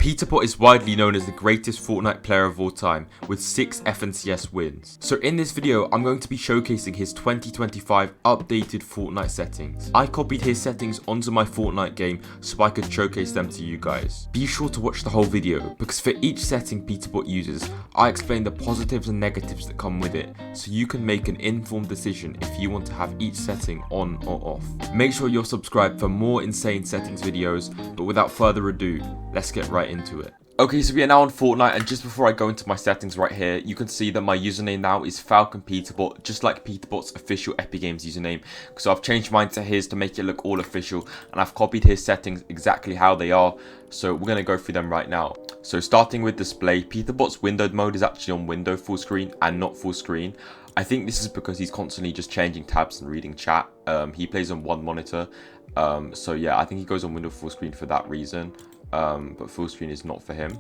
Peterbot is widely known as the greatest Fortnite player of all time, with 6 FNCS wins. So in this video, I'm going to be showcasing his 2025 updated Fortnite settings. I copied his settings onto my Fortnite game so I could showcase them to you guys. Be sure to watch the whole video, because for each setting Peterbot uses, I explain the positives and negatives that come with it, so you can make an informed decision if you want to have each setting on or off. Make sure you're subscribed for more insane settings videos, but without further ado, let's get right into it. Okay, so we are now on Fortnite, and just before I go into my settings right here, you can see that my username now is 𝗧𝗛𝗕𝗦𝗕𝗘, just like Peterbot's official Epic Games username. So I've changed mine to his to make it look all official, and I've copied his settings exactly how they are. So we're going to go through them right now. So starting with display, Peterbot's windowed mode is actually on window full screen and not full screen. I think this is because he's constantly just changing tabs and reading chat. He plays on one monitor. So yeah, I think he goes on window full screen for that reason. But full screen is not for him.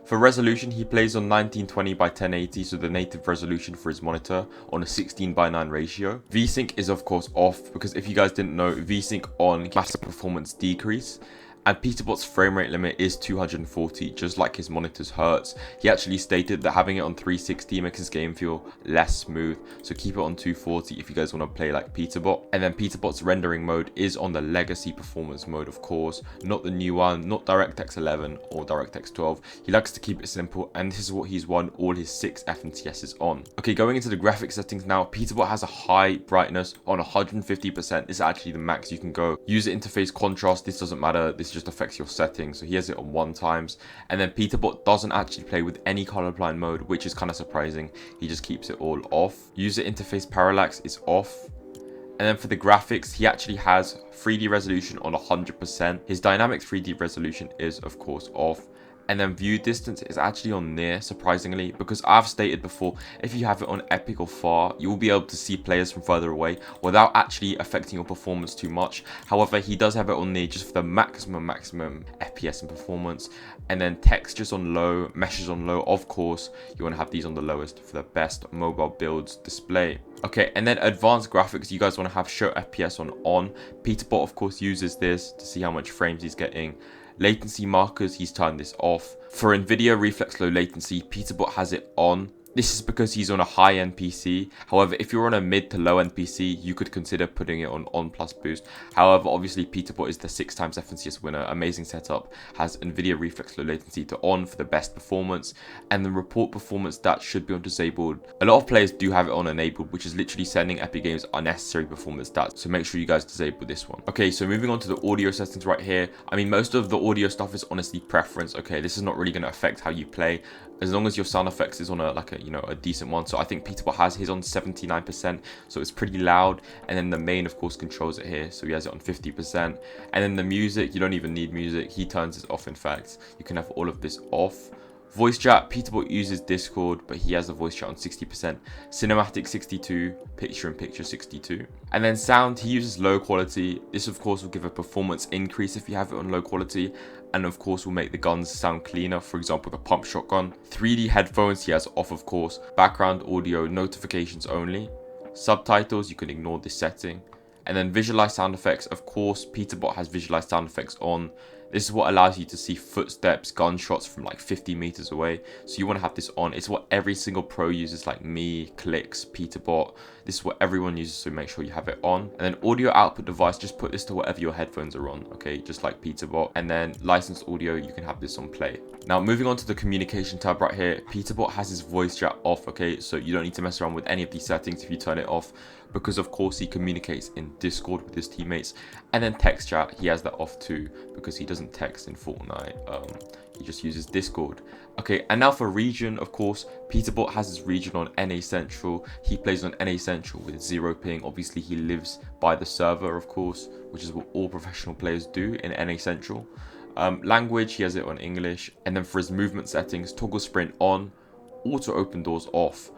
For resolution, he plays on 1920 by 1080, so the native resolution for his monitor, on a 16:9 ratio. VSync is of course off, because if you guys didn't know, VSync on massive performance decrease. And Peterbot's frame rate limit is 240, just like his monitor's Hertz. He actually stated that having it on 360 makes his game feel less smooth, so keep it on 240 if you guys want to play like Peterbot. And then Peterbot's rendering mode is on the legacy performance mode, of course, not the new one, not DirectX 11 or DirectX 12. He likes to keep it simple, and this is what he's won all his 6 FNCSs on. Okay, going into the graphics settings now, Peterbot has a high brightness on 150%. This is actually the max you can go. User interface contrast, this doesn't matter, this just affects your settings, so he has it on 1 times. And then Peterbot doesn't actually play with any colorblind mode, which is kind of surprising. He just keeps it all off. User interface parallax is off. And then for the graphics, he actually has 3D resolution on 100%. His dynamic 3D resolution is of course off. And then view distance is actually on near, surprisingly, because I've stated before, if you have it on epic or far, you will be able to see players from further away without actually affecting your performance too much. However, he does have it on near just for the maximum FPS and performance. And then textures on low, meshes on low. Of course, you want to have these on the lowest for the best mobile builds display. Okay, and then advanced graphics, you guys want to have show FPS on. Peterbot of course uses this to see how much frames he's getting. Latency markers, he's turned this off. For NVIDIA Reflex Low Latency, Peterbot has it on. This is because he's on a high-end PC. However, if you're on a mid to low-end PC, you could consider putting it on plus boost. However, obviously Peterbot is the 6 times FNCS winner, amazing setup, has NVIDIA Reflex Low Latency to on for the best performance, and the report performance stats should be on disabled. A lot of players do have it on enabled, which is literally sending Epic Games unnecessary performance stats, so make sure you guys disable this one. Okay, so moving on to the audio settings right here. I mean, most of the audio stuff is honestly preference. Okay, this is not really going to affect how you play, as long as your sound effects is on a decent one. So I think Peterbot has his on 79%, so it's pretty loud. And then the main of course controls it here, so he has it on 50%. And then the music, you don't even need music, he turns it off. In fact, you can have all of this off. Voice chat, Peterbot uses Discord, but he has the voice chat on 60%, cinematic 62, picture in picture 62. And then sound, he uses low quality. This of course will give a performance increase if you have it on low quality, and of course will make the guns sound cleaner, for example the pump shotgun. 3D headphones he has off, of course. Background audio, notifications only. Subtitles, you can ignore this setting. And then visualize sound effects, of course Peterbot has visualized sound effects on. This is what allows you to see footsteps, gunshots from like 50 meters away. So you want to have this on. It's what every single pro uses, like me, Clicks, Peterbot. This is what everyone uses, so make sure you have it on. And then audio output device, just put this to whatever your headphones are on, okay, just like Peterbot. And then licensed audio, you can have this on play. Now moving on to the communication tab right here, Peterbot has his voice chat off, okay, so you don't need to mess around with any of these settings if you turn it off, because of course he communicates in Discord with his teammates. And then text chat, he has that off too, because he doesn't text in Fortnite, he just uses Discord. Okay, and now for region, of course Peterbot has his region on NA Central. He plays on NA Central with 0 ping. Obviously he lives by the server, of course, which is what all professional players do in NA Central. Language, he has it on English. And then for his movement settings, toggle sprint on, auto open doors off,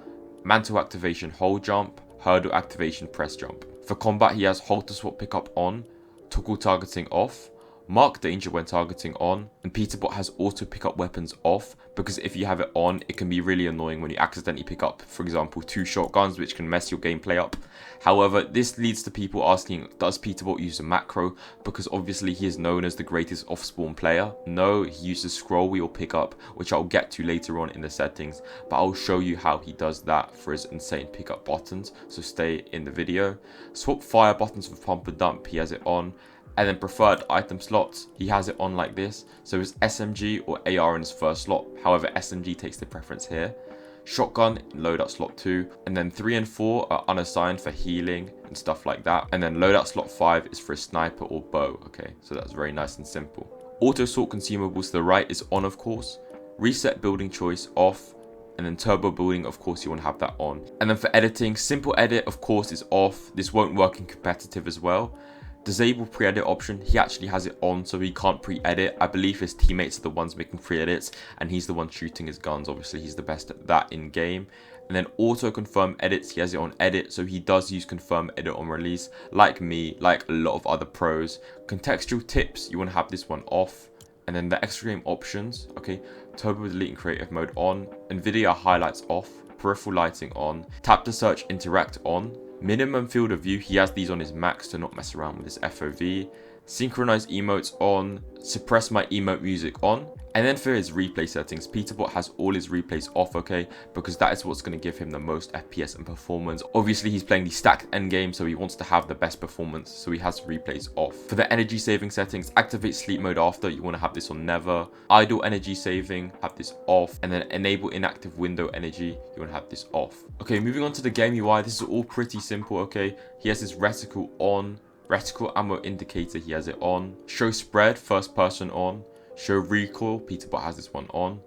mantle activation hold jump, hurdle activation press jump. For combat, he has hold to swap pickup on, toggle targeting off, mark danger when targeting on, and Peterbot has auto pick up weapons off, because if you have it on, it can be really annoying when you accidentally pick up, for example, 2 shotguns, which can mess your gameplay up. However, this leads to people asking, does Peterbot use a macro? Because obviously he is known as the greatest off-spawn player. No, he uses scroll wheel pickup, which I'll get to later on in the settings, but I'll show you how he does that for his insane pickup buttons, so stay in the video. Swap fire buttons with pump and dump, he has it on. And then preferred item slots, he has it on like this. So it's SMG or AR in his first slot. However, SMG takes the preference here. Shotgun in loadout slot 2. And then 3 and 4 are unassigned for healing and stuff like that. And then loadout slot 5 is for a sniper or bow. Okay, so that's very nice and simple. Auto sort consumables to the right is on, of course. Reset building choice off. And then turbo building, of course, you want to have that on. And then for editing, simple edit, of course, is off. This won't work in competitive as well. Disable pre-edit option, he actually has it on, so he can't pre-edit. I believe his teammates are the ones making pre-edits, and he's the one shooting his guns. Obviously, he's the best at that in game. And then auto confirm edits, he has it on edit, so he does use confirm edit on release, like me, like a lot of other pros. Contextual tips, you want to have this one off. And then the extra game options, okay, turbo delete and creative mode on, NVIDIA highlights off, peripheral lighting on, tap to search interact on. Minimum field of view, he has these on his max to not mess around with his FOV. Synchronize emotes on, suppress my emote music on. And then for his replay settings, Peterbot has all his replays off, okay, because that is what's going to give him the most FPS and performance. Obviously, he's playing the stacked endgame, so he wants to have the best performance, so he has replays off. For the energy saving settings, activate sleep mode after, you want to have this on never. Idle energy saving, have this off. And then enable inactive window energy, you want to have this off. Okay, moving on to the game UI, this is all pretty simple, okay. He has his reticle on, reticle ammo indicator, he has it on. Show spread, first person on. Show recoil, Peterbot has this one on.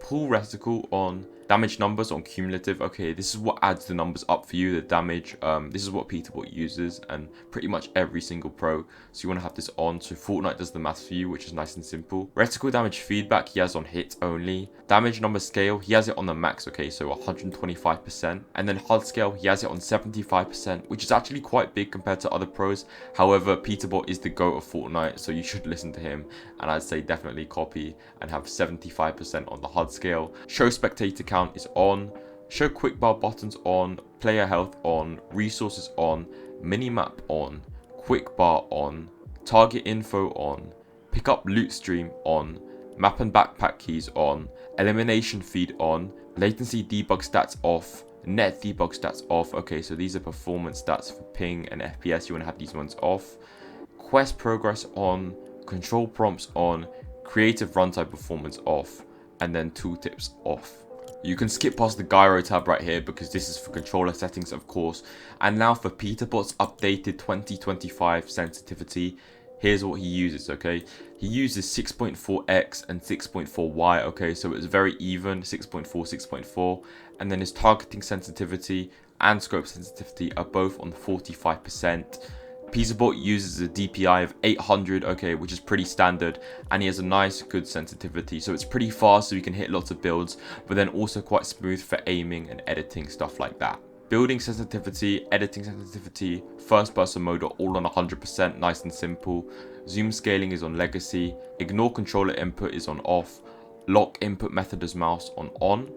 Pull reticle on. Damage numbers on cumulative. Okay, this is what adds the numbers up for you, the damage. This is what Peterbot uses, and pretty much every single pro. So you want to have this on, so Fortnite does the maths for you, which is nice and simple. Reticle damage feedback, he has on hit only. Damage number scale, he has it on the max, okay, so 125%. And then HUD scale, he has it on 75%, which is actually quite big compared to other pros. However, Peterbot is the GOAT of Fortnite, so you should listen to him. And I'd say definitely copy and have 75% on the HUD scale. Show spectator count is on, show quick bar buttons on, player health on, resources on, minimap on, quick bar on, target info on, pick up loot stream on, map and backpack keys on, elimination feed on, latency debug stats off, net debug stats off. Okay, so these are performance stats for ping and FPS, you want to have these ones off. Quest progress on, control prompts on, creative runtime performance off, and then tooltips off. You can skip past the gyro tab right here because this is for controller settings, of course. And now for Peterbot's updated 2025 sensitivity, here's what he uses, okay? He uses 6.4x and 6.4y, okay? So it's very even, 6.4, 6.4. And then his targeting sensitivity and scope sensitivity are both on 45%. Peterbot uses a DPI of 800, okay, which is pretty standard, and he has a nice, good sensitivity. So it's pretty fast, so you can hit lots of builds, but then also quite smooth for aiming and editing, stuff like that. Building sensitivity, editing sensitivity, first person mode are all on 100%, nice and simple. Zoom scaling is on legacy. Ignore controller input is on off. Lock input method as mouse on.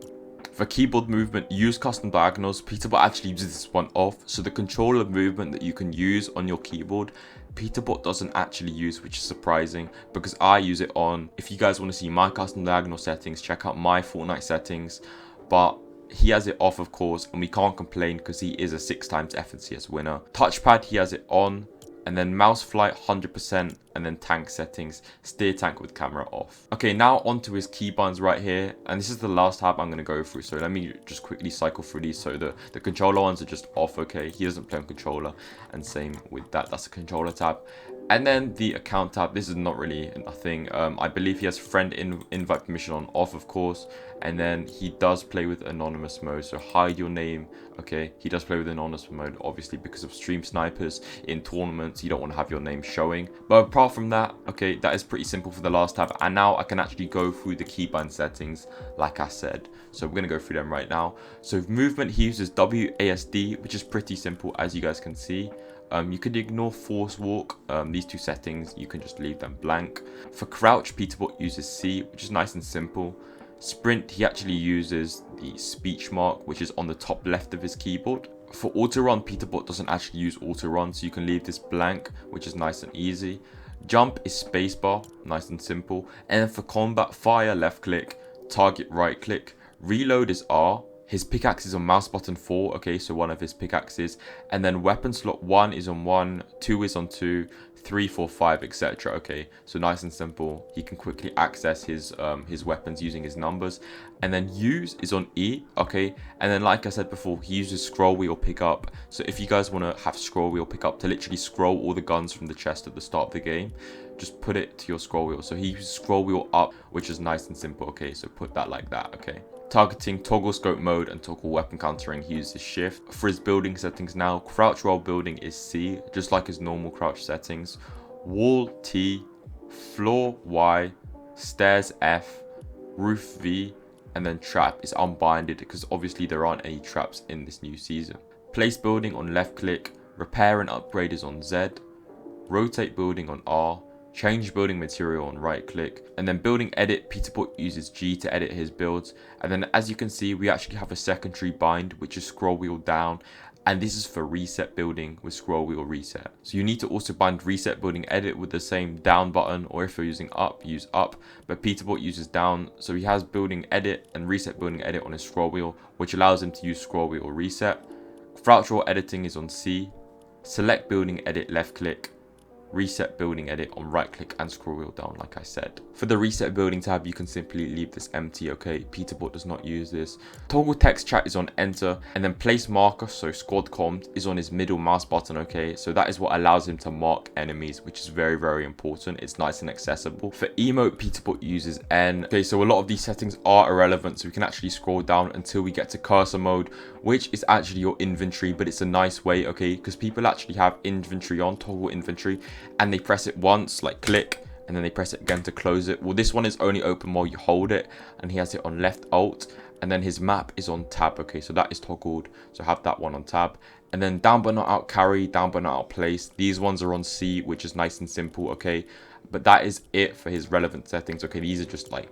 For keyboard movement, use custom diagonals. Peterbot actually uses this one off, so the controller movement that you can use on your keyboard, Peterbot doesn't actually use, which is surprising because I use it on. If you guys want to see my custom diagonal settings, check out my Fortnite settings, but he has it off, of course, and we can't complain because he is a 6x FNCS winner. Touchpad, he has it on. And then mouse flight 100%, and then tank settings, steer tank with camera off. Okay, now onto his keybinds right here, and this is the last tab I'm going to go through, so let me just quickly cycle through these. So the controller ones are just off, okay, he doesn't play on controller, and same with that, that's a controller tab. And then the account tab, this is not really a thing. I believe he has friend invite permission on off, of course. And then he does play with anonymous mode, so hide your name. Okay, he does play with anonymous mode, obviously because of stream snipers in tournaments. You don't want to have your name showing. But apart from that, okay, that is pretty simple for the last tab. And now I can actually go through the keybind settings, like I said. So we're going to go through them right now. So movement, he uses WASD, which is pretty simple, as you guys can see. You could ignore force walk, these two settings, you can just leave them blank. For crouch, Peterbot uses C, which is nice and simple. Sprint, he actually uses the speech mark, which is on the top left of his keyboard. For auto run, Peterbot doesn't actually use auto run, so you can leave this blank, which is nice and easy. Jump is spacebar, nice and simple. And then for combat, fire left click, target right click, reload is R. His pickaxe is on mouse button 4, okay, so one of his pickaxes. And then weapon slot 1 is on 1, 2 is on 2, 3, 4, 5, etc. Okay, so nice and simple. He can quickly access his weapons using his numbers. And then use is on E, okay. And then like I said before, he uses scroll wheel pickup. So if you guys want to have scroll wheel pickup to literally scroll all the guns from the chest at the start of the game, just put it to your scroll wheel. So he uses scroll wheel up, which is nice and simple, okay. So put that like that, okay. Targeting, toggle scope mode, and toggle weapon countering, he uses shift. For his building settings now, crouch while building is C, just like his normal crouch settings. Wall T, floor Y, stairs F, roof V, and then trap is unbinded because obviously there aren't any traps in this new season. Place building on left click, repair and upgrade is on Z, rotate building on R, change building material on right click, and then building edit, Peterbot uses G to edit his builds. And then as you can see, we actually have a secondary bind, which is scroll wheel down, and this is for reset building with scroll wheel reset. So you need to also bind reset building edit with the same down button, or if you're using up, use up, but Peterbot uses down. So he has building edit and reset building edit on his scroll wheel, which allows him to use scroll wheel reset. Crouch while editing is on C, select building edit left click, reset building edit on right click and scroll wheel down, like I said. For the reset building tab, you can simply leave this empty, okay. Peterbot does not use this. Toggle text chat is on enter, and then place marker, so squad comms, is on his middle mouse button, okay. So that is what allows him to mark enemies, which is very, very important. It's nice and accessible. For emote, Peterbot uses N. Okay, so a lot of these settings are irrelevant, so we can actually scroll down until we get to cursor mode, which is actually your inventory, but it's a nice way, okay, because people actually have inventory on, toggle inventory, and they press it once, like click, and then they press it again to close it. Well, this one is only open while you hold it, and he has it on left alt, and then his map is on tab, okay, so that is toggled, so have that one on tab. And then down but not out carry, down but not out place, these ones are on C, which is nice and simple, okay. But that is it for his relevant settings, okay. These are just like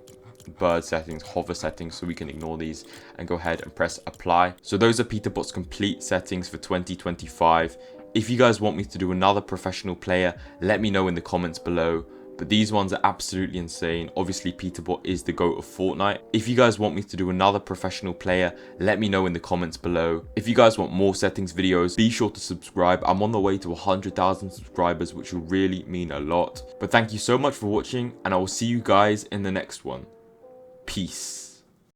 bird settings, hover settings, so we can ignore these and go ahead and press apply. So those are Peterbot's complete settings for 2025. If you guys want me to do another professional player, let me know in the comments below. But these ones are absolutely insane. Obviously, Peterbot is the GOAT of Fortnite. If you guys want me to do another professional player, let me know in the comments below. If you guys want more settings videos, be sure to subscribe. I'm on the way to 100,000 subscribers, which will really mean a lot. But thank you so much for watching, and I will see you guys in the next one. Peace.